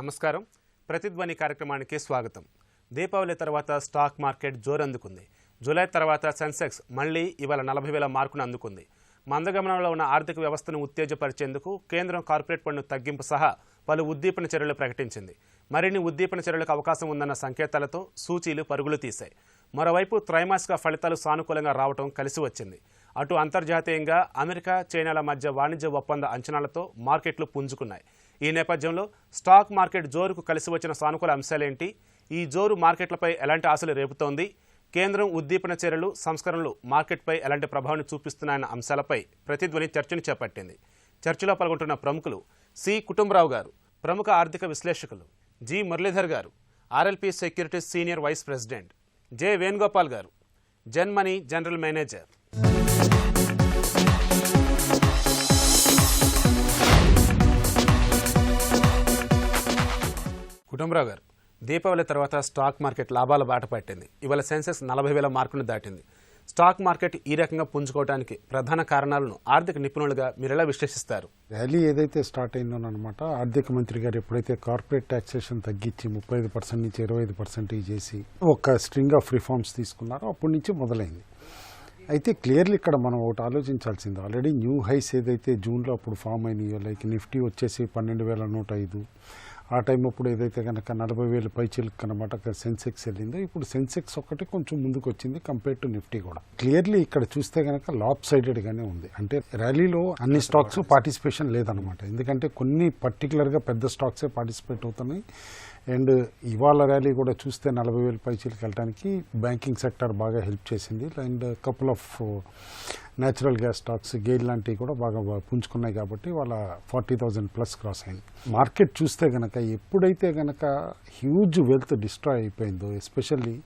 నమస్కారం. ప్రతిధ్వని కార్యక్రమానికి స్వాగతం. దీపావళి తర్వాత స్టాక్ మార్కెట్ జోరందుకుంది. జూలై తర్వాత సెన్సెక్స్ మళ్లీ ఇవాళ 40,000 మార్కును అందుకుంది. మందగమనంలో ఉన్న ఆర్థిక వ్యవస్థను ఉత్తేజపరిచేందుకు కేంద్రం కార్పొరేట్ పన్ను తగ్గింపు సహా పలు ఉద్దీపన చర్యలు ప్రకటించింది. మరిన్ని ఉద్దీపన చర్యలకు అవకాశం ఉందన్న సంకేతాలతో సూచీలు పరుగులు తీశాయి. మరోవైపు త్రైమాసిక ఫలితాలు సానుకూలంగా రావడం కలిసి వచ్చింది. అటు అంతర్జాతీయంగా అమెరికా, చైనాల మధ్య వాణిజ్య ఒప్పంద అంచనాలతో మార్కెట్లు పుంజుకున్నాయి. ఈ నేపథ్యంలో స్టాక్ మార్కెట్ జోరుకు కలిసి వచ్చిన సానుకూల అంశాలేంటి? ఈ జోరు మార్కెట్లపై ఎలాంటి ఆశలు రేపుతోంది? కేంద్రం ఉద్దీపన చర్యలు, సంస్కరణలు మార్కెట్పై ఎలాంటి ప్రభావాన్ని చూపిస్తున్నాయన్న అంశాలపై ప్రతిధ్వని చర్చను చేపట్టింది. చర్చలో పాల్గొంటున్న ప్రముఖులు సి. కుటుంబరావు గారు, ప్రముఖ ఆర్థిక విశ్లేషకులు; జి. మురళీధర్ గారు, RLP securities senior vice president; J. Venugopal గారు, జన్మనీ జనరల్ మేనేజర్. కుటుంబరావు గారు, దీపావళి తర్వాత స్టాక్ మార్కెట్ లాభాల బాట పట్టింది. ఇవాళ సెన్సెక్స్ 40,000 మార్కును దాటింది. స్టాక్ మార్కెట్ ఈ రకంగా పుంజుకోవడానికి ప్రధాన కారణాలను ఆర్థిక నిపుణులుగా మీరు ఎలా విశ్లేషిస్తారు? ర్యాలీ ఏదైతే స్టార్ట్ అయిందోనమాట, ఆర్థిక మంత్రి గారు ఎప్పుడైతే కార్పొరేట్ ట్యాక్సేషన్ తగ్గించి 35% నుంచి 25% చేసి ఒక స్ట్రింగ్ ఆఫ్ రిఫార్మ్స్ తీసుకున్నారో అప్పటి నుంచి మొదలైంది. అయితే క్లియర్లీ ఇక్కడ మనం ఒకటి ఆలోచించాల్సింది, ఆల్రెడీ న్యూ హైస్ ఏదైతే జూన్లో అప్పుడు ఫామ్ అయినాయో, లైక్ నిఫ్టీ వచ్చేసి 12,105, ఆ టైం అప్పుడు ఏదైతే కనుక 40,000 పైచీలకు అనమాట సెన్సెక్స్ వెళ్ళిందో, ఇప్పుడు సెన్సెక్స్ ఒకటి కొంచెం ముందుకు వచ్చింది కంపేర్ టు నిఫ్టీ కూడా. క్లియర్లీ ఇక్కడ చూస్తే కనుక లాప్ సైడెడ్గానే ఉంది. అంటే ర్యాలీలో అన్ని స్టాక్స్ పార్టిసిపేషన్ లేదనమాట. ఎందుకంటే కొన్ని పర్టికులర్గా పెద్ద స్టాక్సే పార్టిసిపేట్ అవుతున్నాయి. అండ్ ఇవాళ ర్యాలీ కూడా చూస్తే 40,000 పైచీలకు వెళ్ళడానికి బ్యాంకింగ్ సెక్టర్ బాగా హెల్ప్ చేసింది. And couple of natural gas stocks, GAIL లాంటివి కూడా బాగా పుంజుకున్నాయి. కాబట్టి వాళ్ళ 40,000 ప్లస్ క్రాస్ అయింది. మార్కెట్ చూస్తే కనుక ఎప్పుడైతే కనుక హ్యూజ్ వెల్త్ డిస్ట్రాయ్ అయిపోయిందో, especially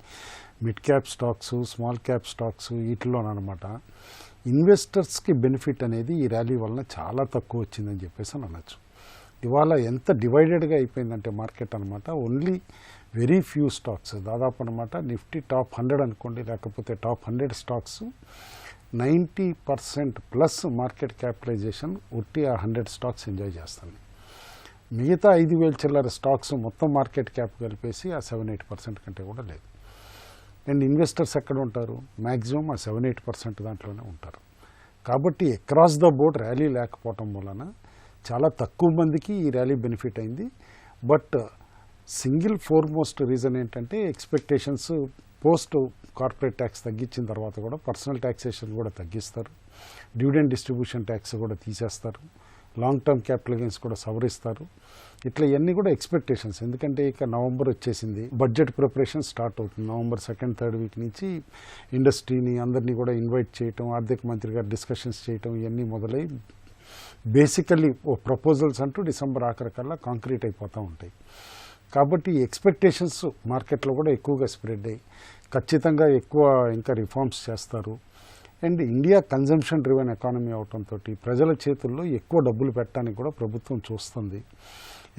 mid cap stocks, small cap stocks, వీటిలోనమాట ఇన్వెస్టర్స్కి బెనిఫిట్ అనేది ఈ ర్యాలీ వలన చాలా తక్కువ వచ్చిందని చెప్పేసి అనొచ్చు. ఇవాళ ఎంత డివైడెడ్గా అయిపోయిందంటే మార్కెట్ అనమాట, ఓన్లీ వెరీ ఫ్యూ స్టాక్స్, దాదాపు అనమాట నిఫ్టీ టాప్ 100 అనుకోండి, లేకపోతే top 100 stocks 90% plus market capitalization ఉట్టి ఆ 100 స్టాక్స్ ఎంజాయ్ చేస్తుంది. మిగతా 5,000 చిల్లర స్టాక్స్ మొత్తం మార్కెట్ క్యాప్ కలిపేసి ఆ 7-8% కంటే కూడా లేదు. అండ్ ఇన్వెస్టర్స్ ఎక్కడ ఉంటారు? మ్యాక్సిమం ఆ 7-8% దాంట్లోనే ఉంటారు. కాబట్టి అక్రాస్ ద బోర్డ్ ర్యాలీ లేకపోవటం వలన చాలా తక్కువ మందికి ఈ ర్యాలీ బెనిఫిట్ అయింది. బట్ సింగిల్ ఫోర్మోస్ట్ రీజన్ ఏంటంటే, ఎక్స్పెక్టేషన్స్ పోస్ట్ కార్పొరేట్ ట్యాక్స్ తగ్గించిన తర్వాత కూడా పర్సనల్ ట్యాక్సేషన్ కూడా తగ్గిస్తారు, డివిడెండ్ డిస్ట్రిబ్యూషన్ ట్యాక్స్ కూడా తీసేస్తారు, లాంగ్ టర్మ్ క్యాపిటల్ గెయిన్స్ కూడా సవరిస్తారు. ఇట్లా ఇవన్నీ కూడా ఎక్స్పెక్టేషన్స్. ఎందుకంటే ఇక నవంబర్ వచ్చేసింది, బడ్జెట్ ప్రిపరేషన్ స్టార్ట్ అవుతుంది. నవంబర్ 2nd, 3rd వీక్ నుంచి ఇండస్ట్రీని అందరినీ కూడా ఇన్వైట్ చేయటం, ఆర్థిక మంత్రి గారు డిస్కషన్స్ చేయటం, ఇవన్నీ మొదలై బేసికల్లీ ఓ ప్రపోజల్స్ అంటూ డిసెంబర్ ఆఖరికల్లా కాంక్రీట్ అయిపోతూ ఉంటాయి. కాబట్టి ఎక్స్పెక్టేషన్స్ మార్కెట్లో కూడా ఎక్కువగా స్ప్రెడ్ అయ్యి ఖచ్చితంగా ఎక్కువ ఇంకా రిఫార్మ్స్ చేస్తారు. And India consumption driven economy అవటంతో ప్రజల చేతుల్లో ఎక్కువ డబ్బులు పెట్టడానికి కూడా ప్రభుత్వం చూస్తుంది.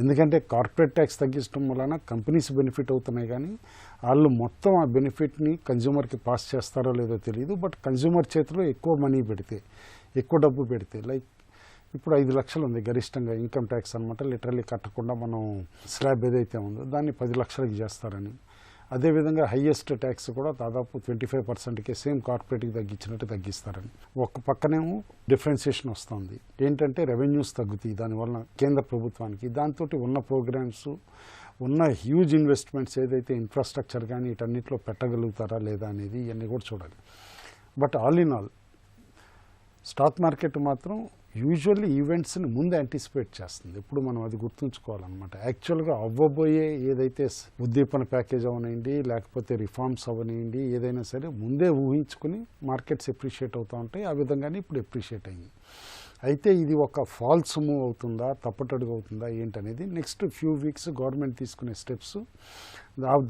ఎందుకంటే కార్పొరేట్ ట్యాక్స్ తగ్గించడం వలన కంపెనీస్ బెనిఫిట్ అవుతున్నాయి, కానీ వాళ్ళు మొత్తం ఆ బెనిఫిట్ని కన్జ్యూమర్కి పాస్ చేస్తారో లేదో తెలియదు. బట్ కన్జ్యూమర్ చేతిలో ఎక్కువ మనీ పెడితే, ఎక్కువ డబ్బు పెడితే, లైక్ ఇప్పుడు 5 లక్షలు ఉంది గరిష్టంగా ఇన్కమ్ ట్యాక్స్ అనమాట, లిటరల్లీ కట్టకుండా మనం స్లాబ్ ఏదైతే ఉందో దాన్ని 10 లక్షలకి చేస్తారని. అదేవిధంగా హయ్యెస్ట్ ట్యాక్స్ కూడా దాదాపు 25%కే సేమ్ కార్పొరేట్కి తగ్గించినట్టు తగ్గిస్తారని. ఒక పక్కనేమో డిఫరెన్సియేషన్ వస్తుంది, ఏంటంటే రెవెన్యూస్ తగ్గుతాయి దానివల్ల కేంద్ర ప్రభుత్వానికి. దాంతో ఉన్న ప్రోగ్రామ్స్, ఉన్న హ్యూజ్ ఇన్వెస్ట్మెంట్స్ ఏదైతే ఇన్ఫ్రాస్ట్రక్చర్ కానీ వీటన్నిటిలో పెట్టగలుగుతారా లేదా అనేది ఇవన్నీ కూడా చూడాలి. But all in all stock market మాత్రం యూజువల్లీ ఈవెంట్స్ని ముందు యాంటిసిపేట్ చేస్తుంది. ఇప్పుడు మనం అది గుర్తుంచుకోవాలన్నమాట. యాక్చువల్గా అవ్వబోయే ఏదైతే ఉద్దీపన ప్యాకేజ్ అవనండి, లేకపోతే రిఫార్మ్స్ అవనండి, ఏదైనా సరే ముందే ఊహించుకుని మార్కెట్స్ ఎప్రిషియేట్ అవుతూ ఉంటాయి. ఆ విధంగానే ఇప్పుడు ఎప్రిషియేట్ అయింది. అయితే ఇది ఒక ఫాల్స్ మూవ్ అవుతుందా, తప్పటడుగు అవుతుందా ఏంటనేది నెక్స్ట్ ఫ్యూ వీక్స్ గవర్నమెంట్ తీసుకునే స్టెప్స్,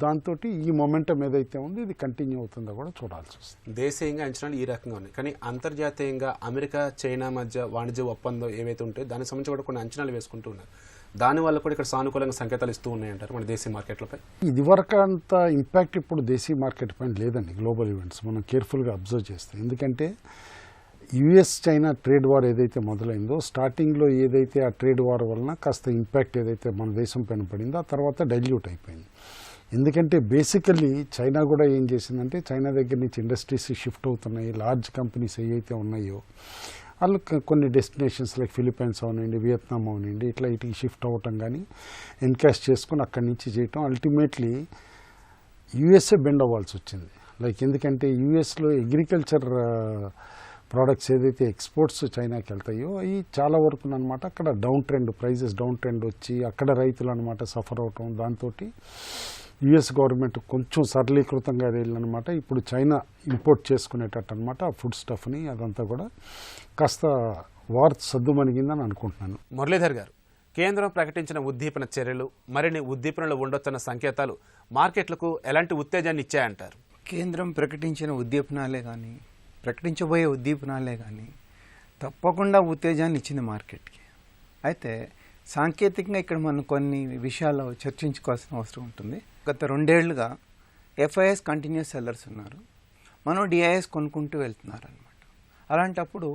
దాంతో ఈ మొమెంటం ఏదైతే ఉందో ఇది కంటిన్యూ అవుతుందో కూడా చూడాల్సి వస్తుంది. దేశీయంగా అంచనాలు ఈ రకంగా ఉన్నాయి, కానీ అంతర్జాతీయంగా అమెరికా, చైనా మధ్య వాణిజ్య ఒప్పందం ఏవైతే ఉంటాయో దానికి సంబంధించి కూడా కొన్ని అంచనాలు వేసుకుంటూ ఉన్నారు. దానివల్ల కూడా ఇక్కడ సానుకూలంగా సంకేతాలు ఇస్తూ ఉన్నాయంటారు మన దేశీయ మార్కెట్లపై. ఇదివరకు అంత ఇంపాక్ట్ ఇప్పుడు దేశీయ మార్కెట్ పైన లేదండి. గ్లోబల్ ఈవెంట్స్ మనం కేర్ఫుల్గా అబ్జర్వ్ చేస్తాం. ఎందుకంటే యుఎస్ చైనా ట్రేడ్ వార్ ఏదైతే మొదలైందో స్టార్టింగ్లో ఏదైతే ఆ ట్రేడ్ వార్ వలన కాస్త ఇంపాక్ట్ ఏదైతే మన దేశం పైన పడిందో ఆ తర్వాత డైల్యూట్ అయిపోయింది. ఎందుకంటే బేసికల్లీ చైనా కూడా ఏం చేసిందంటే చైనా దగ్గర నుంచి ఇండస్ట్రీస్ షిఫ్ట్ అవుతున్నాయి. లార్జ్ కంపెనీస్ ఏవైతే ఉన్నాయో వాళ్ళు కొన్ని డెస్టినేషన్స్ లైక్ ఫిలిప్పైన్స్ అవనండి, వియత్నాం అవనండి, ఇట్లా ఇటుకి షిఫ్ట్ అవ్వటం కానీ ఎన్కాష్ చేసుకొని అక్కడి నుంచి చేయటం అల్టిమేట్లీ యూఎస్ఏ బెండ్ అవ్వాల్సి వచ్చింది. లైక్ ఎందుకంటే యూఎస్లో అగ్రికల్చర్ ప్రోడక్ట్స్ ఏదైతే ఎక్స్పోర్ట్స్ చైనాకి వెళ్తాయో అవి చాలా వరకు అనమాట అక్కడ down trend, prices down trend వచ్చి అక్కడ రైతులు అనమాట సఫర్ అవటం. దాంతో యుఎస్ గవర్నమెంట్ కొంచెం సరళీకృతంగా వెళ్ళనమాట ఇప్పుడు చైనా ఇంపోర్ట్ చేసుకునేటట్టు అనమాట ఆ ఫుడ్ స్టఫ్ని అదంతా కూడా కాస్త వార్ సద్దుమణిగిందని అనుకుంటున్నాను. మురళీధర్ గారు, కేంద్రం ప్రకటించిన ఉద్దీపన చర్యలు మరిన్ని ఉద్దీపనలు ఉండొచ్చన్న సంకేతాలు మార్కెట్లకు ఎలాంటి ఉత్తేజాన్ని ఇచ్చాయంటారు? కేంద్రం ప్రకటించిన ఉద్దీపనాలే కానీ ప్రకటించబోయే ఉద్దీపనాలే కానీ తప్పకుండా ఉత్తేజాన్ని ఇచ్చింది మార్కెట్కి. అయితే సాంకేతికంగా ఇక్కడ మనం కొన్ని విషయాలు చర్చించుకోవాల్సిన అవసరం ఉంటుంది. గత 2 ఏళ్లుగా ఎఫ్ఐఎస్ కంటిన్యూస్ సెల్లర్స్ ఉన్నారు, మనం డిఐఎస్ కొనుక్కుంటూ వెళ్తున్నారు అనమాట. అలాంటప్పుడు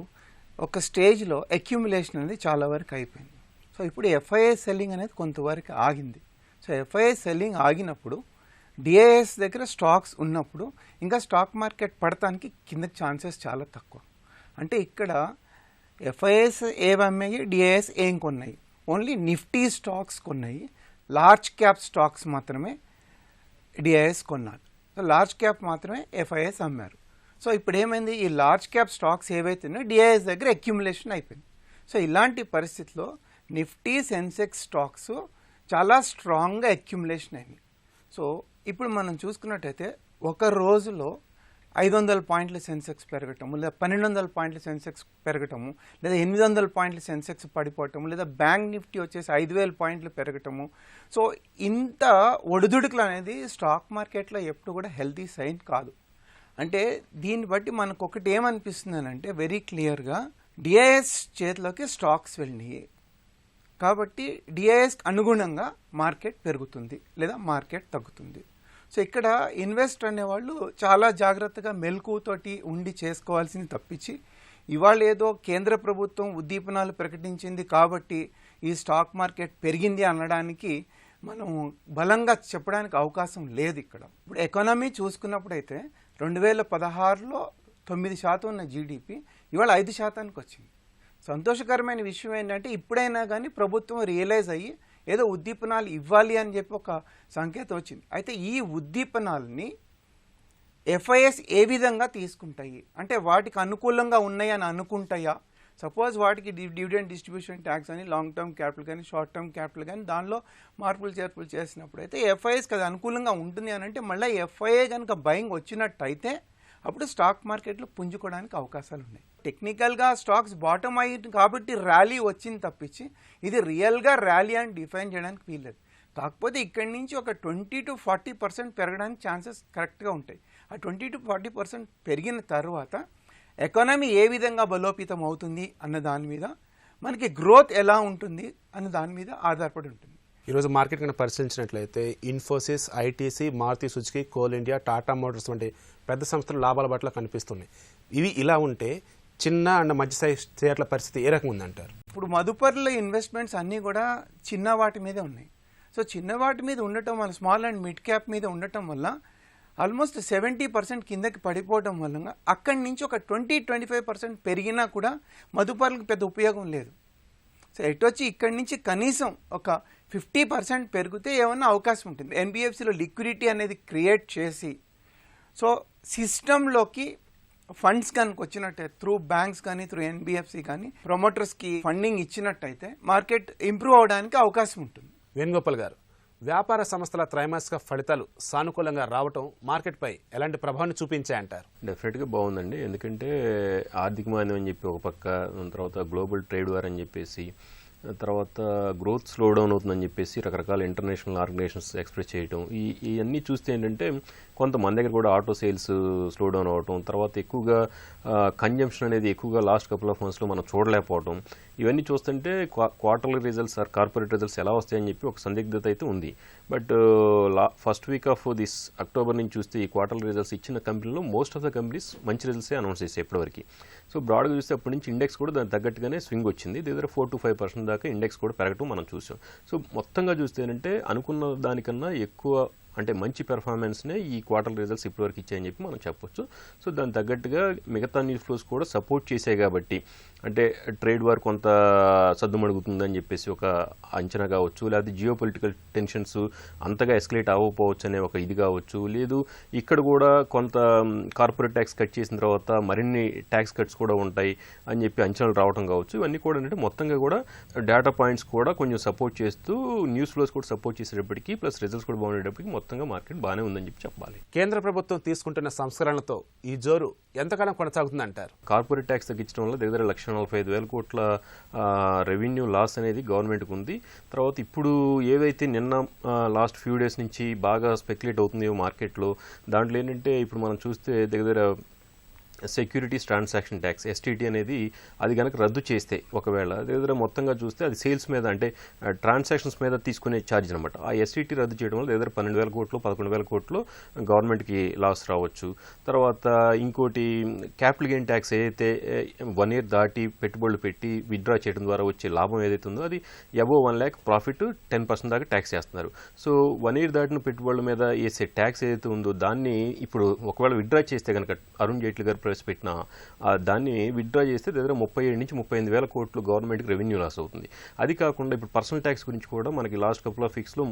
ఒక స్టేజ్లో అక్యుములేషన్ అనేది చాలా వరకు అయిపోయింది. సో ఇప్పుడు ఎఫ్ఐఎస్ సెల్లింగ్ అనేది కొంతవరకు ఆగింది. సో ఎఫ్ఐఎస్ సెల్లింగ్ ఆగినప్పుడు డిఐఎస్ దగ్గర స్టాక్స్ ఉన్నప్పుడు ఇంకా స్టాక్ మార్కెట్ పడటానికి కిందకి ఛాన్సెస్ చాలా తక్కువ. అంటే ఇక్కడ ఎఫ్ఐఎస్ ఏమమ్మాయి, డిఐఎస్ ఏం కొన్నాయి, ఓన్లీ నిఫ్టీ స్టాక్స్ కొన్నాయి, లార్జ్ క్యాప్ స్టాక్స్ మాత్రమే డిఐఎస్ కొన్నారు. సో లార్జ్ క్యాప్ మాత్రమే ఎఫ్ఐఎస్ అమ్మారు. సో ఇప్పుడు ఏమైంది, ఈ లార్జ్ క్యాప్ స్టాక్స్ ఏవైతే ఉన్నాయో డిఐఎస్ దగ్గర అక్యుములేషన్ అయిపోయింది. సో ఇలాంటి పరిస్థితిలో నిఫ్టీ సెన్సెక్స్ స్టాక్స్ చాలా స్ట్రాంగ్గా అక్యుములేషన్ అయింది. సో ఇప్పుడు మనం చూసుకున్నట్టయితే ఒక రోజులో 500 పాయింట్ల సెన్సెక్స్ పెరగటము, లేదా 1200 పాయింట్ల సెన్సెక్స్ పెరగటము, లేదా 800 పాయింట్ల సెన్సెక్స్ పడిపోవటము, లేదా బ్యాంక్ నిఫ్టీ వచ్చేసి 5000 పాయింట్లు పెరగటము. సో ఇంత ఒడిదుడుకులు అనేది స్టాక్ మార్కెట్లో ఎప్పుడు కూడా హెల్తీ సైన్ కాదు. అంటే దీన్ని బట్టి మనకు ఒకటి ఏమనిపిస్తుంది అంటే వెరీ క్లియర్గా డిఐఎస్ చేతిలోకి స్టాక్స్ వెళ్ళినాయి కాబట్టి డిఐఎస్ అనుగుణంగా మార్కెట్ పెరుగుతుంది లేదా మార్కెట్ తగ్గుతుంది. సో ఇక్కడ ఇన్వెస్ట్ అనేవాళ్ళు చాలా జాగ్రత్తగా మెలకువతోటి ఉండి చేసుకోవాల్సింది తప్పించి ఇవాళ ఏదో కేంద్ర ప్రభుత్వం ఉద్దీపనాలు ప్రకటించింది కాబట్టి ఈ స్టాక్ మార్కెట్ పెరిగింది అనడానికి మనం బలంగా చెప్పడానికి అవకాశం లేదు. ఇక్కడ ఇప్పుడు ఎకానమీ చూసుకున్నప్పుడైతే 2016లో 9% ఉన్న జీడిపి ఇవాళ 5%కి వచ్చింది. సంతోషకరమైన విషయం ఏంటంటే ఇప్పుడైనా కానీ ప్రభుత్వం రియలైజ్ అయ్యి ఏదో ఉద్దీపనాలు ఇవ్వాలి అని చెప్పి ఒక సంకేతం వచ్చింది. అయితే ఈ ఉద్దీపనాలని ఎఫ్ఐఎస్ ఏ విధంగా తీసుకుంటాయి అంటే వాటికి అనుకూలంగా ఉన్నాయి అని అనుకుంటాయా? సపోజ్ వాటికి డివిడెండ్ డిస్ట్రిబ్యూషన్ ట్యాక్స్ అని లాంగ్ టర్మ్ క్యాపిటల్ కానీ షార్ట్ టర్మ్ క్యాపిటల్ కానీ దానిలో మార్పులు చేర్పులు చేసినప్పుడు అయితే ఎఫ్ఐఎస్కి అది అనుకూలంగా ఉంటుంది అని అంటే మళ్ళీ ఎఫ్ఐఏ కనుక బయింగ్ వచ్చినట్టయితే అప్పుడు స్టాక్ మార్కెట్లో పుంజుకోవడానికి అవకాశాలు ఉన్నాయి. టెక్నికల్గా స్టాక్స్ బాటమ్ అయ్యింది కాబట్టి ర్యాలీ వచ్చింది తప్పించి ఇది రియల్గా ర్యాలీ అని డిఫైన్ చేయడానికి వీల్లేదు. కాకపోతే ఇక్కడి నుంచి ఒక 20 to 40% పెరగడానికి ఛాన్సెస్ కరెక్ట్గా ఉంటాయి. ఆ 20 to 40% పెరిగిన తర్వాత ఎకానమీ ఏ విధంగా బలోపేతం అవుతుంది అన్న దాని మీద, మనకి గ్రోత్ ఎలా ఉంటుంది అన్న దాని మీద ఆధారపడి ఉంటుంది. ఈరోజు మార్కెట్ కనుక పరిశీలించినట్లయితే Infosys, ITC, Maruti Suzuki, Coal India, Tata Motors వంటి పెద్ద సంస్థలు లాభాల పట్ల కనిపిస్తున్నాయి. ఇవి ఇలా ఉంటే చిన్న అండ్ మధ్య స్థాయి షేర్ల పరిస్థితి ఏ రకంగా ఉందంటారు? ఇప్పుడు మదుపర్ల ఇన్వెస్ట్మెంట్స్ అన్నీ కూడా చిన్న వాటి మీదే ఉన్నాయి. సో చిన్న వాటి మీద ఉండటం వల్ల, స్మాల్ అండ్ మిడ్ క్యాప్ మీద ఉండటం వల్ల ఆల్మోస్ట్ 70% కిందకి పడిపోవడం వల్ల అక్కడి నుంచి ఒక 20-25% పెరిగినా కూడా మదుపర్లకు పెద్ద ఉపయోగం లేదు. సో ఎటొచ్చి ఇక్కడి నుంచి కనీసం ఒక 50% పెరిగితే ఏమన్నా అవకాశం ఉంటుంది. ఎన్బిఎఫ్సిలో లిక్విడిటీ అనేది క్రియేట్ చేసి సో సిస్టంలోకి ఫండ్స్ కనుక వచ్చినట్టయితే త్రూ బ్యాంక్స్ కానీ త్రూ ఎన్బిఎఫ్సి కానీ ప్రమోటర్స్కి ఫండింగ్ ఇచ్చినట్టయితే మార్కెట్ ఇంప్రూవ్ అవడానికి అవకాశం ఉంటుంది. వేణుగోపాల్ గారు, వ్యాపార సంస్థల త్రైమాసిక ఫలితాలు సానుకూలంగా రావటం మార్కెట్పై ఎలాంటి ప్రభావాన్ని చూపించాయంటారు? డెఫినెట్గా బాగుందండి. ఎందుకంటే ఆర్థిక మాంద్యం అని చెప్పి ఒక పక్క, తర్వాత గ్లోబల్ ట్రేడ్ వార్ అని చెప్పేసి తర్వాత గ్రోత్ స్లో డౌన్ అవుతుందని చెప్పేసి రకరకాల ఇంటర్నేషనల్ ఆర్గనైజేషన్స్ ఎక్స్ప్రెస్ చేయడం, ఇవన్నీ చూస్తే ఏంటంటే కొంత మన దగ్గర కూడా ఆటో సేల్స్ స్లో డౌన్ అవటం, తర్వాత ఎక్కువగా కన్జంప్షన్ అనేది ఎక్కువగా లాస్ట్ కపుల్ ఆఫ్ మంత్స్లో మనం చూడలేకపోవడం, ఇవన్నీ చూస్తుంటే quarterly results are corporate results ఎలా వస్తాయని చెప్పి ఒక సందిగ్ధత అయితే ఉంది. But first week off this October నుంచి చూస్తే ఈ క్వార్టర్లీ రిజల్ట్స్ ఇచ్చిన కంపెనీలో మోస్ట్ ఆఫ్ ద కంపెనీస్ మంచి రిజల్ట్సే అనౌన్స్ చేస్తాయి ఇప్పటివరకు. సో బ్రాడ్గా చూస్తే అప్పటి నుంచి ఇండెక్స్ కూడా దానికి తగ్గట్టుగానే స్వింగ్ వచ్చింది. దగ్గర 4 to 5% దాకా ఇండెక్స్ కూడా పెరగటం మనం చూసాం. సో మొత్తంగా చూస్తే ఏంటంటే అనుకున్న దానికన్నా ఎక్కువ అంటే మంచి పెర్ఫార్మెన్స్నే ఈ క్వార్టర్ రిజల్ట్స్ ఇప్పటివరకు ఇచ్చాయని చెప్పి మనం చెప్పొచ్చు. సో దానికి తగ్గట్టుగా మిగతా న్యూస్ ఫ్లోస్ కూడా సపోర్ట్ చేసాయి కాబట్టి అంటే ట్రేడ్ వార్ కొంత సద్దుమణుగుతుందని చెప్పేసి ఒక అంచనా కావచ్చు, లేకపోతే జియో పొలిటికల్ టెన్షన్స్ అంతగా ఎస్కలేట్ అవ్వకపోవచ్చు అనే ఒక ఇది కావచ్చు, లేదు ఇక్కడ కూడా కొంత కార్పొరేట్ ట్యాక్స్ కట్ చేసిన తర్వాత మరిన్ని ట్యాక్స్ కట్స్ కూడా ఉంటాయి అని చెప్పి అంచనాలు రావడం కావచ్చు. ఇవన్నీ కూడా అంటే మొత్తంగా కూడా డేటా పాయింట్స్ కూడా కొంచెం సపోర్ట్ చేస్తూ న్యూస్ ఫ్లోస్ కూడా సపోర్ట్ చేసేటప్పటికి ప్లస్ రిజల్ట్స్ కూడా బాగుండేటప్పటికి మొత్తంగా మార్కెట్ బాగానే ఉందని చెప్పి చెప్పాలి. కేంద్ర ప్రభుత్వం తీసుకుంటున్న సంస్కరణలతో ఈ జోరు ఎంతకాలం కొనసాగుతుందంటారు? కార్పొరేట్ ట్యాక్స్ తగ్గించడం వల్ల దగ్గర 1,45,000 కోట్ల రెవెన్యూ లాస్ అనేది గవర్నమెంట్కి ఉంది. తర్వాత ఇప్పుడు ఏవైతే నిన్న లాస్ట్ ఫ్యూ డేస్ నుంచి బాగా స్పెక్యులేట్ అవుతుందో మార్కెట్లో, దాంట్లో ఏంటంటే ఇప్పుడు మనం చూస్తే దగ్గర సెక్యూరిటీస్ ట్రాన్సాక్షన్ ట్యాక్స్ ఎస్టీటీ అనేది అది కనుక రద్దు చేస్తే ఒకవేళ దగ్గర మొత్తంగా చూస్తే అది సేల్స్ మీద అంటే ట్రాన్సాక్షన్స్ మీద తీసుకునే ఛార్జ్ అనమాట. ఆ ఎస్టీటీ రద్దు చేయడం వల్ల దగ్గర 12,000 కోట్లు 11,000 కోట్లు గవర్నమెంట్కి లాస్ రావచ్చు. తర్వాత ఇంకోటి క్యాపిటల్ గెయిన్ ట్యాక్స్ ఏదైతే 1 year దాటి పెట్టుబడులు పెట్టి విత్డ్రా చేయడం ద్వారా వచ్చే లాభం ఏదైతే ఉందో అది అబోవ్ 1 lakh ప్రాఫిట్ 10% దాకా ట్యాక్స్ చేస్తున్నారు. సో 1 year దాటిన పెట్టుబడుల మీద వేసే ట్యాక్స్ ఏదైతే ఉందో దాన్ని ఇప్పుడు ఒకవేళ విత్డ్రా చేస్తే కనుక అరుణ్ జైట్లీ గారు ప్రవేశపెట్టిన దాన్ని విత్డ్రా చేస్తే దగ్గర 37 నుంచి 38,000 కోట్లు గవర్నమెంట్కి రెవెన్యూ లాస్ అవుతుంది. అది కాకుండా ఇప్పుడు పర్సనల్ ట్యాక్స్ గురించి కూడా మనకి లాస్ట్ కపుల్ ఆఫ్ వీక్స్లో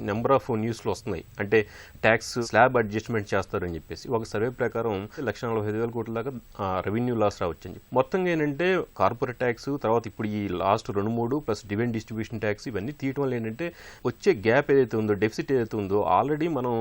నెంబర్ ఆఫ్ న్యూస్లో వస్తున్నాయి. అంటే ట్యాక్స్ స్లాబ్ అడ్జస్ట్మెంట్ చేస్తారని చెప్పేసి ఒక సర్వే ప్రకారం 1,45,000 కోట్ల దాకా రెవెన్యూ లాస్ రావచ్చు అని చెప్పి. మొత్తంగా ఏంటంటే కార్పొరేట్ ట్యాక్స్ తర్వాత ఇప్పుడు ఈ last 2-3 plus dividend distribution tax ఇవన్నీ తీయటం వల్ల ఏంటంటే వచ్చే గ్యాప్ ఏదైతే ఉందో డెఫిసిట్ ఏదైతే ఉందో ఆల్రెడీ మనం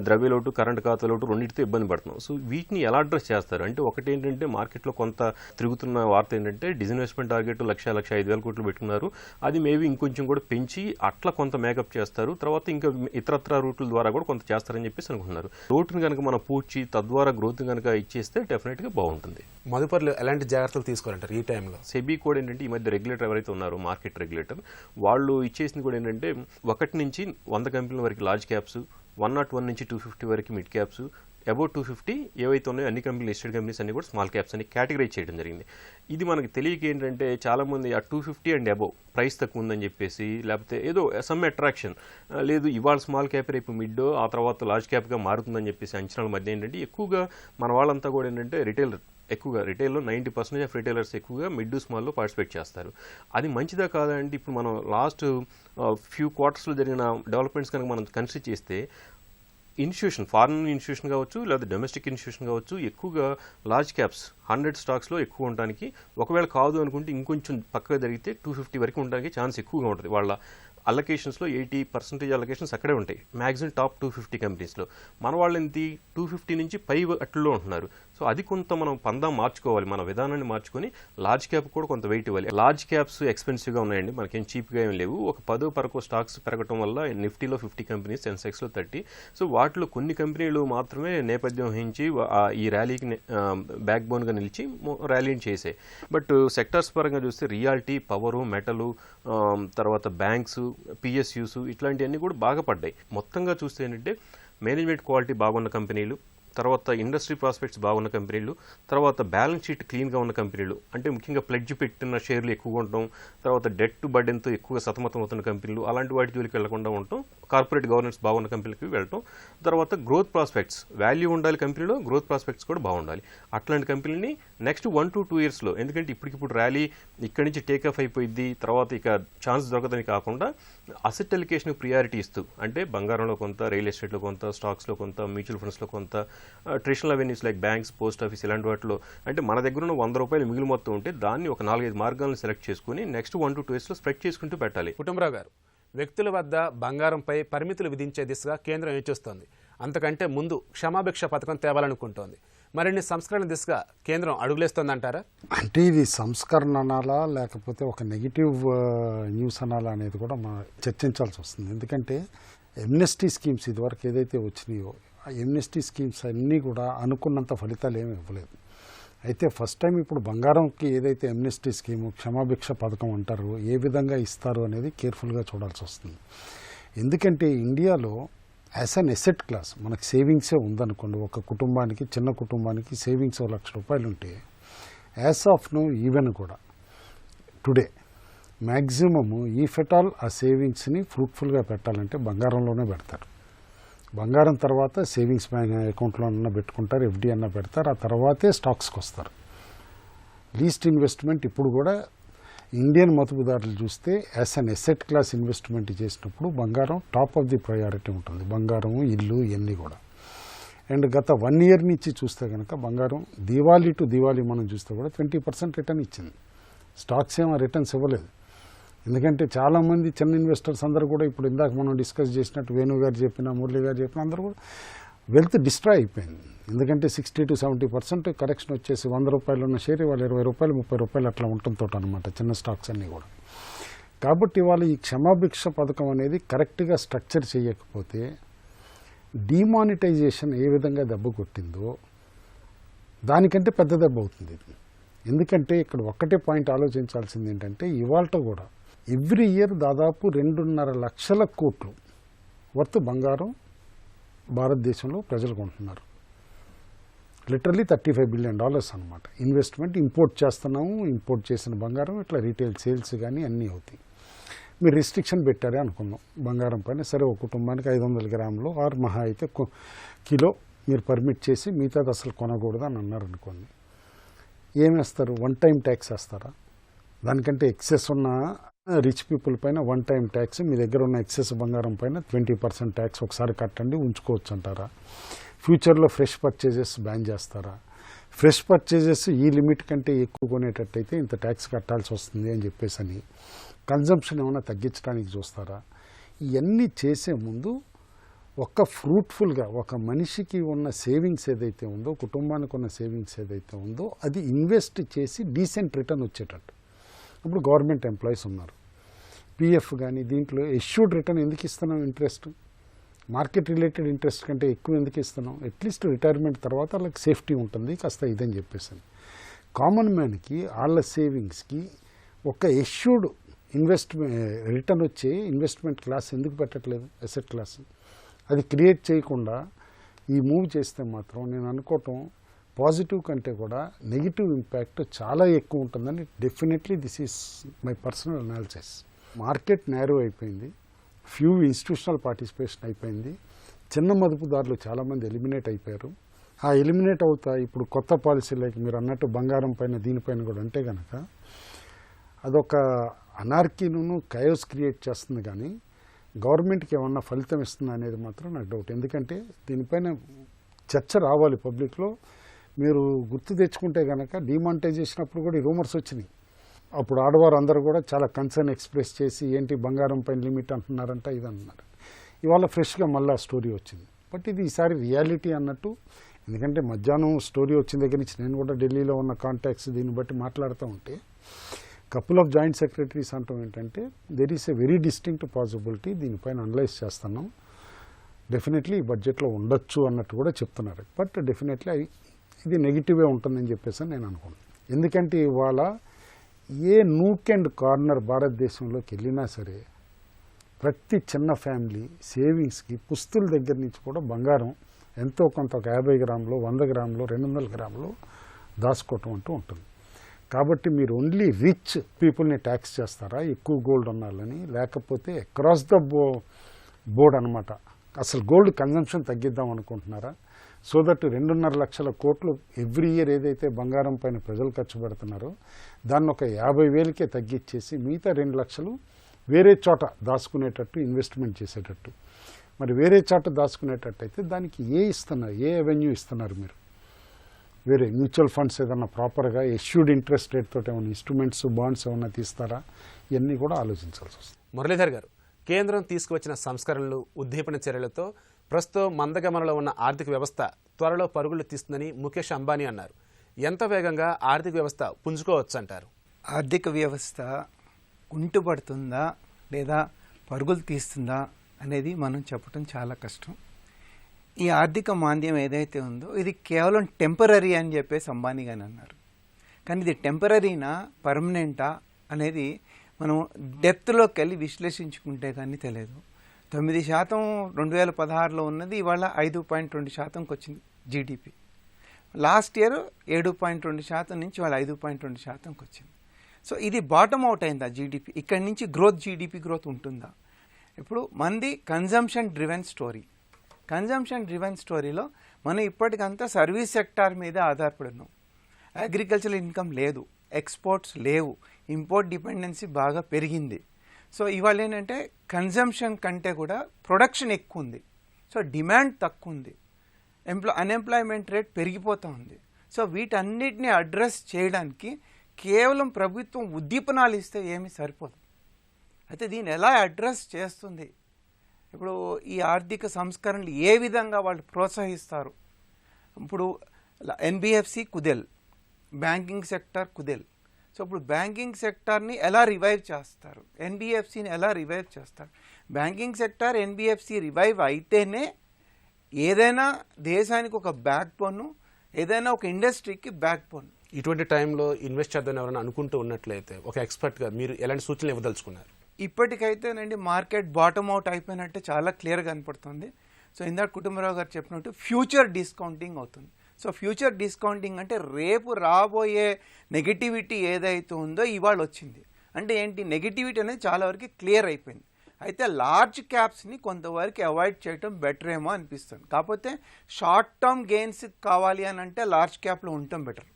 ద్రవ్యలోటు కరెంట్ ఖాతాలోటు రెండింటితో ఇబ్బంది పడుతున్నాం. సో వీటిని ఎలా అడ్రస్ చేస్తారు అంటే ఒకటి ఏంటంటే మార్కెట్లో కొంత తిరుగుతున్న వార్త ఏంటంటే డిస్ఇన్వెస్ట్మెంట్ టార్గెట్ 1,05,000 కోట్లు పెట్టుకున్నారు. అది మేబీ ఇంకొంచెం కూడా పెంచి అట్లా కొంత మేకప్ చేస్తారు. తర్వాత ఇంకా ఇతరత్ర రూట్ల ద్వారా కూడా కొంత చేస్తారని చెప్పేసి అనుకుంటున్నారు. రోడ్ని కనుక మనం పూడ్చి తద్వారా గ్రోత్ కనుక ఇచ్చేస్తే డెఫినెట్గా బాగుంటుంది. మదుపర్లు ఎలాంటి జాగ్రత్తలు తీసుకోవాలంటారు ఈ టైంలో? సెబీ కూడా ఏంటంటే ఈ మధ్య రెగ్యులేటర్ ఎవరైతే ఉన్నారో మార్కెట్ రెగ్యులేటర్ వాళ్ళు ఇచ్చేసింది కూడా ఏంటంటే 1 నుంచి 100 కంపెనీల వరకు లార్జ్ క్యాప్స్, 101 నుంచి 250 వరకు మిడ్ క్యాప్స్, అబౌట్ 250 ఏవైతే ఉన్నాయో అన్ని కంపెనీలు లిస్టెడ్ కంపెనీస్ అన్ని కూడా స్మాల్ క్యాప్స్ అని కేటగరైజ్ చేయడం జరిగింది. ఇది మనకి తెలియక ఏంటంటే చాలామంది ఆ 250 అండ్ అబౌవ్ ప్రైస్ తక్కువ ఉందని చెప్పేసి లేకపోతే ఏదో సమ్ అట్రాక్షన్ లేదు ఇవాళ స్మాల్ క్యాప్ రేపు మిడ్ ఆ తర్వాత లార్జ్ క్యాప్గా మారుతుందని చెప్పేసి అంచనాల మధ్య ఏంటంటే ఎక్కువగా మన వాళ్ళంతా కూడా ఏంటంటే ఎక్కువగా రిటైల్లో 90% ఆఫ్ రిటైలర్స్ ఎక్కువగా మిడ్ స్మాల్లో పార్టిసిపేట్ చేస్తారు. అది మంచిదా కాదా అంటే ఇప్పుడు మనం లాస్ట్ ఫ్యూ క్వార్టర్స్లో జరిగిన డెవలప్మెంట్స్ కనుక మనం కన్సిడర్ చేస్తే ఇన్స్టిట్యూషన్ ఫారిన్ ఇన్స్టిట్యూషన్ కావచ్చు లేదా డొమెస్టిక్ ఇన్స్టిట్యూషన్ కావచ్చు ఎక్కువగా లార్జ్ క్యాప్స్ 100 స్టాక్స్లో ఎక్కువ ఉండడానికి, ఒకవేళ కాదు అనుకుంటే ఇంకొంచెం పక్కగా జరిగితే 250 వరకు ఉండడానికి ఛాన్స్ ఎక్కువగా ఉంటుంది. వాళ్ళ అలొకేషన్స్లో 80% అలొకేషన్స్ అక్కడే ఉంటాయి మ్యాక్సిమం టాప్ 250 కంపెనీస్లో. మన వాళ్ళు ఎంత 250 నుంచి పై అట్లలో ఉంటున్నారు. సో అది కొంత మనం పందా మార్చుకోవాలి, మన విధానాన్ని మార్చుకొని లార్జ్ క్యాప్ కూడా కొంత వెయిట్ ఇవ్వాలి. లార్జ్ క్యాప్స్ ఎక్స్పెన్సివ్గా ఉన్నాయండి, మనకేం చీప్గా ఏం లేవు. ఒక 10 స్టాక్స్ పెరగటం వల్ల నిఫ్టీలో 50 కంపెనీస్, సెన్సెక్స్లో 30. సో వాటిలో కొన్ని కంపెనీలు మాత్రమే నేపథ్యం వహించి ఈ ర్యాలీకి బ్యాక్ బోన్గా నిలిచి ర్యాలీని చేసాయి. బట్ సెక్టర్స్ పరంగా చూస్తే రియాలిటీ, పవరు, మెటలు, తర్వాత బ్యాంక్స్, పిఎస్యూస్ ఇట్లాంటివన్నీ కూడా బాగా పడ్డాయి. మొత్తంగా చూస్తే ఏంటంటే మేనేజ్మెంట్ క్వాలిటీ బాగున్న కంపెనీలు, తర్వాత ఇండస్ట్రీ ప్రాస్పెక్ట్స్ బాగున్న కంపెనీలు, తర్వాత బ్యాలెన్స్ షీట్ క్లీన్గా ఉన్న కంపెనీలు అంటే ముఖ్యంగా ప్లెడ్జ్ పెట్టిన షేర్లు ఎక్కువగా ఉండటం, తర్వాత డెట్ బర్డెన్తో ఎక్కువగా సతమతం అవుతున్న కంపెనీలు అలాంటి వాటి జోలికి వెళ్లకుండా ఉండటం, కార్పొరేట్ గవర్నెన్స్ బాగున్న కంపెనీలకి వెళ్ళటం, తర్వాత గ్రోత్ ప్రాస్పెక్ట్స్ వాల్యూ ఉండాలి కంపెనీలో, గ్రోత్ ప్రాస్పెక్ట్స్ కూడా బాగుండాలి. అట్లాంటి కంపెనీని నెక్స్ట్ 1 to 2 yearsలో ఎందుకంటే ఇప్పటికిప్పుడు ర్యాలీ ఇక్కడి నుంచి టేక్ ఆఫ్ అయిపోయింది, తర్వాత ఇక ఛాన్స్ దొరకదని కాకుండా అసెట్ అలికేషన్ ప్రియారిటీ ఇస్తూ అంటే బంగారంలో కొంత, రియల్ ఎస్టేట్లో కొంత, స్టాక్స్లో కొంత, మ్యూచువల్ ఫండ్స్లో కొంత, traditional avenues like banks, post office ఇలాంటి వాటిలో అంటే మన దగ్గర ఉన్న ₹100 మిగిలి మొత్తం ఉంటే దాన్ని ఒక 4-5 మార్గాలను సెలెక్ట్ చేసుకుని నెక్స్ట్ 1 to 2 yearsలో స్ప్రెడ్ చేసుకుంటూ పెట్టాలి. కుటుంబరావు గారు, వ్యక్తుల వద్ద బంగారంపై పరిమితులు విధించే దిశగా కేంద్రం యోచిస్తోంది. అంతకంటే ముందు క్షమాభిక్ష పథకం తేవాలనుకుంటోంది. మరిన్ని సంస్కరణ దిశగా కేంద్రం అడుగులేస్తోందంటారా? అంటే ఇది సంస్కరణ అనాలా లేకపోతే ఒక నెగిటివ్ న్యూస్ అనాలా అనేది కూడా మనం చర్చించాల్సి వస్తుంది. ఎందుకంటే ఎమ్నెస్టీ స్కీమ్స్ ఇదివరకు ఏదైతే వచ్చినాయో ఆ ఎమ్నెస్టీ స్కీమ్స్ అన్నీ కూడా అనుకున్నంత ఫలితాలు ఏమి ఇవ్వలేదు. అయితే ఫస్ట్ టైం ఇప్పుడు బంగారంకి ఏదైతే ఎమ్నెస్టీ స్కీము క్షమాభిక్ష పథకం అంటారో ఏ విధంగా ఇస్తారు అనేది కేర్ఫుల్గా చూడాల్సి వస్తుంది. ఎందుకంటే ఇండియాలో యాజ్ అన్ ఎసెట్ క్లాస్ మనకు సేవింగ్సే ఉందనుకోండి, ఒక కుటుంబానికి చిన్న కుటుంబానికి సేవింగ్స్ ₹1,00,000 ఉంటే యాజ్ ఆఫ్ నో ఈవెన్ కూడా టుడే మ్యాక్సిమము ఈ ఫెటాల్ ఆ సేవింగ్స్ని ఫ్రూట్ఫుల్గా పెట్టాలంటే బంగారంలోనే పెడతారు. బంగారం తర్వాత సేవింగ్స్ బ్యాంక్ అకౌంట్లో అన్న పెట్టుకుంటారు, ఎఫ్డి అన్న పెడతారు, ఆ తర్వాతే స్టాక్స్కి వస్తారు. లీస్ట్ ఇన్వెస్ట్మెంట్ ఇప్పుడు కూడా ఇండియన్ మదుపుదారులు చూస్తే as an asset class investment చేసినప్పుడు బంగారం టాప్ ఆఫ్ ది ప్రయారిటీ ఉంటుంది. బంగారము, ఇల్లు ఇవన్నీ కూడా. అండ్ గత 1 year నుంచి చూస్తే కనుక బంగారం దివాళీ టు దివాళీ మనం చూస్తే కూడా 20% రిటర్న్ ఇచ్చింది. స్టాక్స్ ఏమో రిటర్న్స్ ఇవ్వలేదు. ఎందుకంటే చాలామంది చిన్న ఇన్వెస్టర్స్ అందరూ కూడా ఇప్పుడు ఇందాక మనం డిస్కస్ చేసినట్టు వేణు గారు చెప్పిన, మురళి గారు చెప్పిన అందరూ కూడా వెల్త్ డిస్ట్రాయ్ అయిపోయింది. ఎందుకంటే 60 to 70% కరెక్షన్ వచ్చేసి ₹100 ఉన్న షేర్ ఇవాళ ₹20, ₹30 అట్లా ఉంటుందో అనమాట చిన్న స్టాక్స్ అన్నీ కూడా. కాబట్టి వాళ్ళు ఈ క్షమాభిక్ష పథకం అనేది కరెక్ట్గా స్ట్రక్చర్ చేయకపోతే డిమానిటైజేషన్ ఏ విధంగా దెబ్బ కొట్టిందో దానికంటే పెద్ద దెబ్బ అవుతుంది ఇది. ఎందుకంటే ఇక్కడ ఒక్కటే పాయింట్ ఆలోచించాల్సింది ఏంటంటే ఇవాళ కూడా ఎవ్రీ ఇయర్ దాదాపు 2.5 లక్షల కోట్లు వర్త్ బంగారం భారతదేశంలో ప్రజలు కొంటున్నారు. లిటరలీ $35 billion అనమాట ఇన్వెస్ట్మెంట్. ఇంపోర్ట్ చేస్తున్నాము, ఇంపోర్ట్ చేసిన బంగారం ఇట్లా రీటైల్ సేల్స్ కానీ అన్నీ అవుతాయి. మీరు రిస్ట్రిక్షన్ పెట్టారే అనుకుందాం బంగారం పైన, సరే ఒక కుటుంబానికి 500 గ్రాములు ఆర్ మహా అయితే కిలో మీరు పర్మిట్ చేసి మిగతాది అసలు కొనకూడదు అని అన్నారు అనుకోండి. ఏమేస్తారు? 1 time ట్యాక్స్ వేస్తారా? దానికంటే ఎక్సెస్ ఉన్న రిచ్ పీపుల్ పైన 1 time ట్యాక్స్, మీ దగ్గర ఉన్న ఎక్సెస్ బంగారం పైన 20% ట్యాక్స్ ఒకసారి కట్టండి, ఉంచుకోవచ్చు అంటారా? ఫ్యూచర్లో ఫ్రెష్ పర్చేజెస్ బ్యాన్ చేస్తారా? ఫ్రెష్ పర్చేజెస్ ఈ లిమిట్ కంటే ఎక్కువ కొనేటట్టయితే ఇంత ట్యాక్స్ కట్టాల్సి వస్తుంది అని చెప్పేసి అని కన్జంప్షన్ ఏమైనా తగ్గించడానికి చూస్తారా? ఇవన్నీ చేసే ముందు ఒక ఫ్రూట్ఫుల్గా ఒక మనిషికి ఉన్న సేవింగ్స్ ఏదైతే ఉందో, కుటుంబానికి ఉన్న సేవింగ్స్ ఏదైతే ఉందో అది ఇన్వెస్ట్ చేసి డీసెంట్ రిటర్న్ వచ్చేటట్టు. ఇప్పుడు గవర్నమెంట్ ఎంప్లాయీస్ ఉన్నారు, పిఎఫ్ కానీ దీంట్లో ఎష్యూర్డ్ రిటర్న్ ఎందుకు ఇస్తున్నాం? ఇంట్రెస్ట్ మార్కెట్ రిలేటెడ్ ఇంట్రెస్ట్ కంటే ఎక్కువ ఎందుకు ఇస్తున్నాం? అట్లీస్ట్ రిటైర్మెంట్ తర్వాత వాళ్ళకి సేఫ్టీ ఉంటుంది కాస్త ఇదని చెప్పేసి. కామన్ మ్యాన్కి వాళ్ళ సేవింగ్స్కి ఒక ఎష్యూర్డ్ రిటర్న్ వచ్చే ఇన్వెస్ట్మెంట్ క్లాస్ ఎందుకు పెట్టట్లేదు? అసెట్ క్లాస్ అది క్రియేట్ చేయకుండా ఈ మూవ్ చేస్తే మాత్రం నేను అనుకోవటం పాజిటివ్ కంటే కూడా నెగిటివ్ ఇంపాక్ట్ చాలా ఎక్కువ ఉంటుందని definitely this is my personal analysis. Market narrow అయిపోయింది, ఫ్యూ ఇన్స్టిట్యూషనల్ పార్టిసిపేషన్ అయిపోయింది, చిన్న మదుపుదారులు చాలామంది ఎలిమినేట్ అయిపోయారు. ఆ ఎలిమినేట్ అవుతా ఇప్పుడు కొత్త పాలసీలకి మీరు అన్నట్టు బంగారం పైన దీనిపైన కూడా అంటే కనుక అదొక అనార్కీను కయోస్ క్రియేట్ చేస్తుంది. కానీ గవర్నమెంట్కి ఏమన్నా ఫలితం ఇస్తుందా అనేది మాత్రం నాకు డౌట్. ఎందుకంటే దీనిపైన చర్చ రావాలి పబ్లిక్లో. మీరు గుర్తు తెచ్చుకుంటే కనుక డిమానిటైజేషన్ అప్పుడు కూడా ఈ రూమర్స్ వచ్చినాయి. అప్పుడు ఆడవారు అందరూ కూడా చాలా కన్సర్న్ ఎక్స్ప్రెస్ చేసి ఏంటి బంగారం పైన లిమిట్ అంటున్నారంట, ఇది అంటున్నారు. ఇవాళ ఫ్రెష్గా మళ్ళీ స్టోరీ వచ్చింది. బట్ ఇది ఈసారి రియాలిటీ అన్నట్టు. ఎందుకంటే మధ్యాహ్నం స్టోరీ వచ్చిన దగ్గర నుంచి నేను కూడా ఢిల్లీలో ఉన్న కాంటాక్ట్స్ దీన్ని బట్టి మాట్లాడుతూ ఉంటే కపుల్ ఆఫ్ జాయింట్ సెక్రటరీస్ అంటాం ఏంటంటే there is a very distinct possibility, దీనిపైన అనలైజ్ చేస్తున్నాం, డెఫినెట్లీ ఈ బడ్జెట్లో ఉండొచ్చు అన్నట్టు కూడా చెప్తున్నారు. బట్ డెఫినెట్లీ ఇది నెగిటివే ఉంటుందని చెప్పేసి నేను అనుకుంటున్నాను. ఎందుకంటే ఇవాళ ఏ నూక్ అండ్ కార్నర్ భారతదేశంలోకి వెళ్ళినా సరే ప్రతి చిన్న ఫ్యామిలీ సేవింగ్స్కి పుస్తుల దగ్గర నుంచి కూడా బంగారం ఎంతో కొంత ఒక 50 గ్రాములు, 100 గ్రాములు, 200 గ్రాములు దాచుకోవటం అంటూ ఉంటుంది. కాబట్టి మీరు ఓన్లీ రిచ్ పీపుల్ని ట్యాక్స్ చేస్తారా ఎక్కువ గోల్డ్ ఉన్నాలని, లేకపోతే అక్రాస్ ద బోర్డ్ అనమాట అసలు గోల్డ్ కన్జంప్షన్ తగ్గిద్దాం అనుకుంటున్నారా? సో దట్ 2.5 లక్షల కోట్లు ఎవ్రీ ఇయర్ ఏదైతే బంగారం పైన ప్రజలు ఖర్చు పెడుతున్నారో దాన్ని ఒక 50,000కే తగ్గించేసి మిగతా 2 లక్షలు వేరే చోట దాచుకునేటట్టు ఇన్వెస్ట్మెంట్ చేసేటట్టు. మరి వేరే చోట దాచుకునేటట్టు అయితే దానికి ఏ అవెన్యూ ఇస్తున్నారు మీరు? వేరే మ్యూచువల్ ఫండ్స్ ఏదన్నా ప్రాపర్గా ఎష్యూడ్ ఇంట్రెస్ట్ రేట్ తోటి ఏమైనా ఇన్స్ట్రుమెంట్స్, బాండ్స్ ఏమైనా తీస్తారా? ఇవన్నీ కూడా ఆలోచించాల్సి వస్తుంది. మురళీధర్ గారు, కేంద్రం తీసుకువచ్చిన సంస్కరణలు, ఉద్దీపన చర్యలతో ప్రస్తుతం మందగమనంలో ఉన్న ఆర్థిక వ్యవస్థ త్వరలో పరుగులు తీస్తుందని ముఖేష్ అంబానీ అన్నారు. ఎంత వేగంగా ఆర్థిక వ్యవస్థ పుంజుకోవచ్చంటారు? ఆర్థిక వ్యవస్థ కుంటుపడుతుందా లేదా పరుగులు తీస్తుందా అనేది మనం చెప్పడం చాలా కష్టం. ఈ ఆర్థిక మాంద్యం ఏదైతే ఉందో ఇది కేవలం టెంపరరీ అని చెప్పేసి అంబానీ గారు అన్నారు. కానీ ఇది టెంపరరీనా పర్మనెంటా అనేది మనం డెప్త్లోకి వెళ్ళి విశ్లేషించుకుంటే కానీ తెలియదు. 9% 2016లో ఉన్నది ఇవాళ 5.2%కి వచ్చింది జీడిపి. లాస్ట్ ఇయర్ 7.2% నుంచి ఇవాళ 5.2%కి వచ్చింది. సో ఇది బాటమ్ అవుట్ అయిందా జీడిపి? ఇక్కడి నుంచి జీడిపి గ్రోత్ ఉంటుందా? ఇప్పుడు మంది consumption driven story. Consumption driven స్టోరీలో మనం ఇప్పటికంతా సర్వీస్ సెక్టార్ మీద ఆధారపడి ఉన్నాం. అగ్రికల్చరల్ ఇన్కమ్ లేదు, ఎక్స్పోర్ట్స్ లేవు, ఇంపోర్ట్ డిపెండెన్సీ బాగా పెరిగింది. సో ఇవాళ ఏంటంటే కన్జంప్షన్ కంటే కూడా ప్రొడక్షన్ ఎక్కువ ఉంది. సో డిమాండ్ తక్కువ ఉంది, అన్ఎంప్లాయ్మెంట్ రేట్ పెరిగిపోతూ ఉంది. సో వీటన్నిటిని అడ్రస్ చేయడానికి కేవలం ప్రభుత్వం ఉద్దీపనాలు ఇస్తే ఏమీ సరిపోదు. అయితే దీన్ని ఎలా అడ్రస్ చేస్తుంది? ఇప్పుడు ఈ ఆర్థిక సంస్కరణలు ఏ విధంగా వాళ్ళు ప్రోత్సహిస్తారు? ఇప్పుడు ఎన్బిఎఫ్సి కుదేల్, బ్యాంకింగ్ సెక్టార్ కుదేల్. సో ఇప్పుడు బ్యాంకింగ్ సెక్టార్ని ఎలా రివైవ్ చేస్తారు? ఎన్బిఎఫ్సిని ఎలా రివైవ్ చేస్తారు? బ్యాంకింగ్ సెక్టార్ ఎన్బిఎఫ్సి రివైవ్ అయితేనే ఏదైనా దేశానికి ఒక బ్యాక్ బోన్, ఏదైనా ఒక ఇండస్ట్రీకి బ్యాక్ బోన్. ఇటువంటి టైంలో ఇన్వెస్ట్ చేద్దాం ఎవరైనా అనుకుంటూ ఉన్నట్లయితే ఒక ఎక్స్పర్ట్గా మీరు ఎలాంటి సూచనలు ఇవ్వదలుచుకున్నారు? ఇప్పటికైతేనండి మార్కెట్ బాటమ్ అవుట్ అయిపోయినట్టే చాలా క్లియర్గా కనపడుతుంది. సో ఇందాక కుటుంబరావు గారు చెప్పినట్టు ఫ్యూచర్ డిస్కౌంటింగ్ అవుతుంది. సో ఫ్యూచర్ డిస్కౌంటింగ్ అంటే రేపు రాబోయే నెగిటివిటీ ఏదైతే ఉందో ఇవాళ వచ్చింది. అంటే ఏంటి? నెగిటివిటీ అనేది చాలా వరకు క్లియర్ అయిపోయింది. అయితే లార్జ్ క్యాప్స్ని కొంతవరకు అవాయిడ్ చేయటం బెటర్ ఏమో అనిపిస్తుంది. కాకపోతే షార్ట్ టర్మ్ గెయిన్స్ కావాలి అని అంటే లార్జ్ క్యాప్లో ఉండటం బెటర్.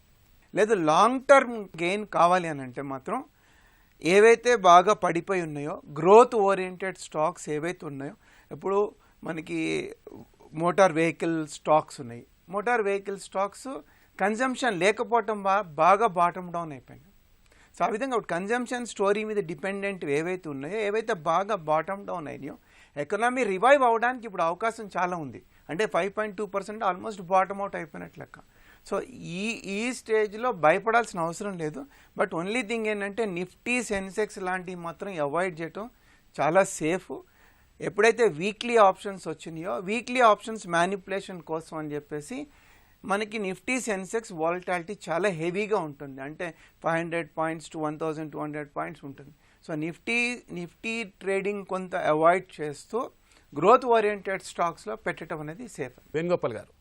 లేదు లాంగ్ టర్మ్ గెయిన్ కావాలి అని అంటే మాత్రం ఏవైతే బాగా పడిపోయి ఉన్నాయో గ్రోత్ ఓరియంటెడ్ స్టాక్స్ ఏవైతే ఉన్నాయో, ఇప్పుడు మనకి మోటార్ వెహికల్ స్టాక్స్ ఉన్నాయి. మోటార్ వెహికల్ స్టాక్స్ కన్జంప్షన్ లేకపోవటం బాగా బాటమ్ డౌన్ అయిపోయింది. సో ఆ విధంగా కన్జంప్షన్ స్టోరీ మీద డిపెండెంట్ ఏవైతే ఉన్నాయో, ఏవైతే బాగా బాటమ్ డౌన్ అయినాయో, ఎకనామీ రివైవ్ అవడానికి ఇప్పుడు అవకాశం చాలా ఉంది. అంటే 5.2% ఆల్మోస్ట్ బాటమ్ అవుట్ అయిపోయినట్లు లెక్క. సో ఈ స్టేజ్లో భయపడాల్సిన అవసరం లేదు. బట్ ఓన్లీ థింగ్ ఏంటంటే నిఫ్టీ, సెన్సెక్స్ లాంటివి మాత్రం అవాయిడ్ చేయటం చాలా సేఫ్. ఎప్పుడైతే వీక్లీ ఆప్షన్స్ వచ్చినాయో, వీక్లీ ఆప్షన్స్ మ్యానిపులేషన్ కోసం అని చెప్పేసి మనకి నిఫ్టీ, సెన్సెక్స్ వాలటాలిటీ చాలా హెవీగా ఉంటుంది. అంటే 500 పాయింట్స్ టు 1200 పాయింట్స్ ఉంటుంది. సో నిఫ్టీ ట్రేడింగ్ కొంత అవాయిడ్ చేస్తూ గ్రోత్ ఓరియంటెడ్ స్టాక్స్లో పెట్టడం అనేది సేఫ్. వేణుగోపాల్ గారు,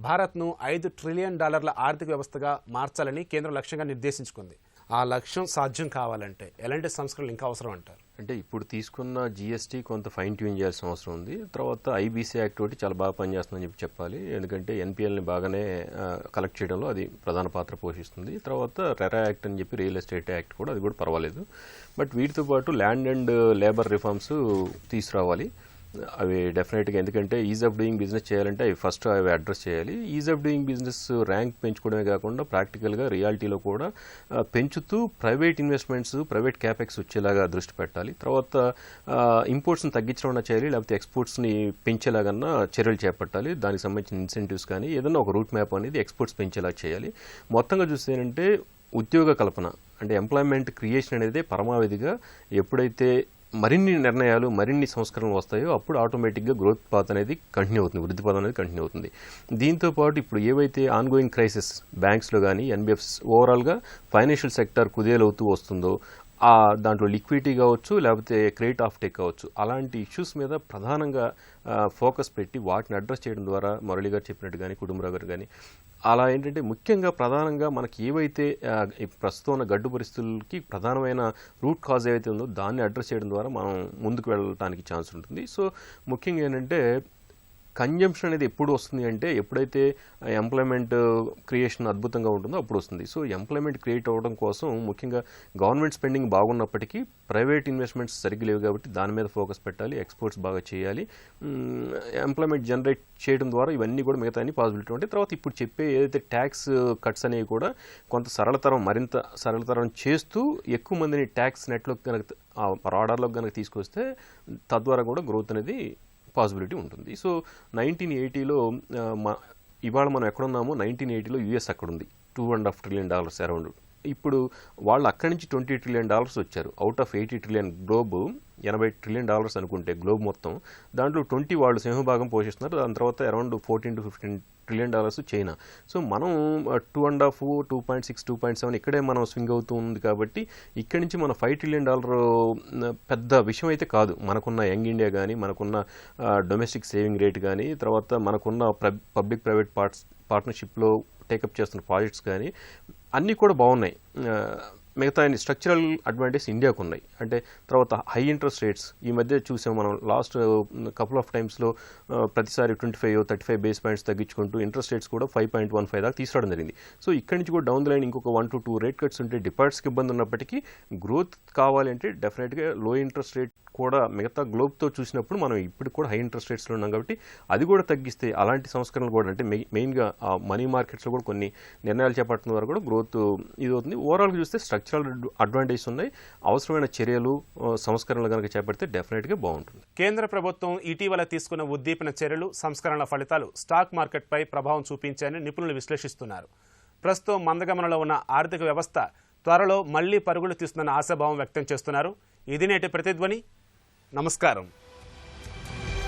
భారత్ను $5 ట్రిలియన్ ఆర్థిక వ్యవస్థగా మార్చాలని కేంద్రం లక్ష్యంగా నిర్దేశించుకుంది. ఆ లక్ష్యం సాధ్యం కావాలంటే ఎలాంటి సంస్కరణలు ఇంకా అవసరం అంటారు? అంటే ఇప్పుడు తీసుకున్న జిఎస్టీ కొంత ఫైన్ ట్యూన్ చేయాల్సిన అవసరం ఉంది. తర్వాత ఐబీసీ యాక్ట్ ఒకటి చాలా బాగా పనిచేస్తుందని చెప్పాలి. ఎందుకంటే ఎన్పిఎల్ని బాగానే కలెక్ట్ చేయడంలో అది ప్రధాన పాత్ర పోషిస్తుంది. తర్వాత రెరా యాక్ట్ అని చెప్పి రియల్ ఎస్టేట్ యాక్ట్ కూడా, అది కూడా పర్వాలేదు. బట్ వీటితో పాటు ల్యాండ్ అండ్ లేబర్ రిఫార్మ్స్ తీసుకురావాలి. అవి డెఫినెట్గా, ఎందుకంటే ఈజ్ ఆఫ్ డూయింగ్ బిజినెస్ చేయాలంటే అవి ఫస్ట్ అవి అడ్రస్ చేయాలి. Ease of doing business rank పెంచుకోవడమే కాకుండా ప్రాక్టికల్గా రియాలిటీలో కూడా పెంచుతూ ప్రైవేట్ ఇన్వెస్ట్మెంట్స్, ప్రైవేట్ క్యాపెక్స్ వచ్చేలాగా దృష్టి పెట్టాలి. తర్వాత ఇంపోర్ట్స్ని తగ్గించడం చేయాలి, లేకపోతే ఎక్స్పోర్ట్స్ని పెంచేలాగన్నా చర్యలు చేపట్టాలి. దానికి సంబంధించిన ఇన్సెంటివ్స్ కానీ ఏదైనా ఒక రూట్ మ్యాప్ అనేది ఎక్స్పోర్ట్స్ పెంచేలా చేయాలి. మొత్తంగా చూస్తే ఏంటంటే ఉద్యోగ కల్పన, అంటే ఎంప్లాయ్మెంట్ క్రియేషన్ అనేది పరమావధిగా ఎప్పుడైతే మరిన్ని నిర్ణయాలు, మరిన్ని సంస్కరణలు వస్తాయో అప్పుడు ఆటోమేటిక్గా గ్రోత్ పాత్ అనేది కంటిన్యూ అవుతుంది, వృద్ధి పాత్ అనేది కంటిన్యూ అవుతుంది. దీంతోపాటు ఇప్పుడు ఏవైతే ఆన్గోయింగ్ క్రైసిస్ బ్యాంక్స్లో కానీ ఎన్బిఎఫ్స్ ఓవరాల్గా ఫైనాన్షియల్ సెక్టర్ కుదేలవుతూ వస్తుందో, దాంట్లో లిక్విడిటీ కావచ్చు, లేకపోతే క్రెడిట్ ఆఫ్ టేక్ కావచ్చు, అలాంటి ఇష్యూస్ మీద ప్రధానంగా ఫోకస్ పెట్టి వాటిని అడ్రస్ చేయడం ద్వారా మురళి గారు చెప్పినట్టు కానీ, కుటుంబరావు గారు కానీ, అలా ఏంటంటే ముఖ్యంగా ప్రధానంగా మనకి ఏవైతే ప్రస్తుతం ఉన్న గడ్డు పరిస్థితులకి ప్రధానమైన రూట్ కాజ్ ఏవైతే ఉందో దాన్ని అడ్రస్ చేయడం ద్వారా మనం ముందుకు వెళ్ళడానికి ఛాన్స్ ఉంటుంది. సో ముఖ్యంగా ఏంటంటే కన్జంప్షన్ అనేది ఎప్పుడు వస్తుంది అంటే ఎప్పుడైతే ఎంప్లాయ్మెంట్ క్రియేషన్ అద్భుతంగా ఉంటుందో అప్పుడు వస్తుంది. సో ఎంప్లాయ్మెంట్ క్రియేట్ అవ్వడం కోసం ముఖ్యంగా గవర్నమెంట్ స్పెండింగ్ బాగున్నప్పటికీ ప్రైవేట్ ఇన్వెస్ట్మెంట్స్ సరిగ్గా లేవు కాబట్టి దాని మీద ఫోకస్ పెట్టాలి, ఎక్స్పోర్ట్స్ బాగా చేయాలి, ఎంప్లాయ్మెంట్ జనరేట్ చేయడం ద్వారా ఇవన్నీ కూడా మిగతా అన్ని పాసిబిలిటీ ఉంటాయి. తర్వాత ఇప్పుడు చెప్పే ఏదైతే ట్యాక్స్ కట్స్ అనేవి కూడా కొంత మరింత సరళతరం చేస్తూ ఎక్కువ మందిని ట్యాక్స్ నెట్లోకి కనుక రాడార్లోకి కనుక తీసుకొస్తే తద్వారా కూడా గ్రోత్ అనేది పాసిబిలిటీ ఉంటుంది. సో 1980లో ఇవాళ మనం ఎక్కడున్నామో 1980లో యూఎస్ అక్కడ ఉంది, $2.5 trillion అరౌండ్. ఇప్పుడు వాళ్ళు అక్కడి నుంచి $20 trillion వచ్చారు. Out of $80 trillion globe, $80 trillion అనుకుంటే గ్లోబ్ మొత్తం, దాంట్లో 20 వాళ్ళు సింహభాగం పోషిస్తున్నారు. దాని తర్వాత around $14 to $15 trillion China. So మనం 2.5, 2.6, 2.7 ఇక్కడే మనం స్వింగ్ అవుతూ ఉంది. కాబట్టి ఇక్కడి నుంచి మన $5 trillion పెద్ద విషయం అయితే కాదు. మనకున్న యంగ్ ఇండియా కానీ, మనకున్న డొమెస్టిక్ సేవింగ్ రేట్ కానీ, తర్వాత మనకున్న పబ్లిక్ ప్రైవేట్ పార్ట్నర్షిప్లో టేకప్ చేస్తున్న ప్రాజెక్ట్స్ కానీ అన్నీ కూడా బాగున్నాయి. మిగతా స్ట్రక్చరల్ అడ్వాంటేజ్ ఇండియాకు ఉన్నాయి. అంటే తర్వాత హై ఇంట్రెస్ట్ రేట్స్ ఈ మధ్య చూసాం మనం, లాస్ట్ కపుల్ ఆఫ్ టైమ్స్లో ప్రతిసారి 25-35 బేస్ పాయింట్స్ తగ్గించుకుంటూ ఇంట్రెస్ట్ రేట్స్ కూడా 5.15 దాకా తీసుకురావడం జరిగింది. సో ఇక్కడి నుంచి కూడా డౌన్ ద లైన్ ఇంకొక 1 to 2 రేట్ కట్స్ ఉంటే డిపాజిట్స్కి ఇబ్బంది ఉన్నప్పటికీ గ్రోత్ కావాలంటే డెఫినెట్గా లో ఇంట్రెస్ట్ రేట్ కూడా మిగతా గ్లోబ్తో చూసినప్పుడు మనం ఇప్పుడు కూడా హై ఇంట్రెస్ట్ రేట్స్లో ఉన్నాం. కాబట్టి అది కూడా తగ్గిస్తే అలాంటి సంస్కరణలు కూడా, అంటే మెయిన్గా మనీ మార్కెట్స్లో కూడా కొన్ని నిర్ణయాలు చేపట్టిన వరకు కూడా గ్రోత్ ఇది అవుతుంది. ఓవరాల్గా చూస్తే స్ట్రక్చరల్ అడ్వాంటేజ్ ఉన్నాయి. అవసరమైన చర్యలు, సంస్కరణలు కనుక చేపడితే డెఫినెట్గా బాగుంటుంది. కేంద్ర ప్రభుత్వం ఇటీవల తీసుకున్న ఉద్దీపన చర్యలు, సంస్కరణల ఫలితాలు స్టాక్ మార్కెట్పై ప్రభావం చూపించాయని నిపుణులు విశ్లేషిస్తున్నారు. ప్రస్తుతం మందగమనంలో ఉన్న ఆర్థిక వ్యవస్థ త్వరలో మళ్లీ పరుగులు తీస్తుందన్న ఆశాభావం వ్యక్తం చేస్తున్నారు. ఇది నేటి ప్రతిధ్వని. నమస్కారం.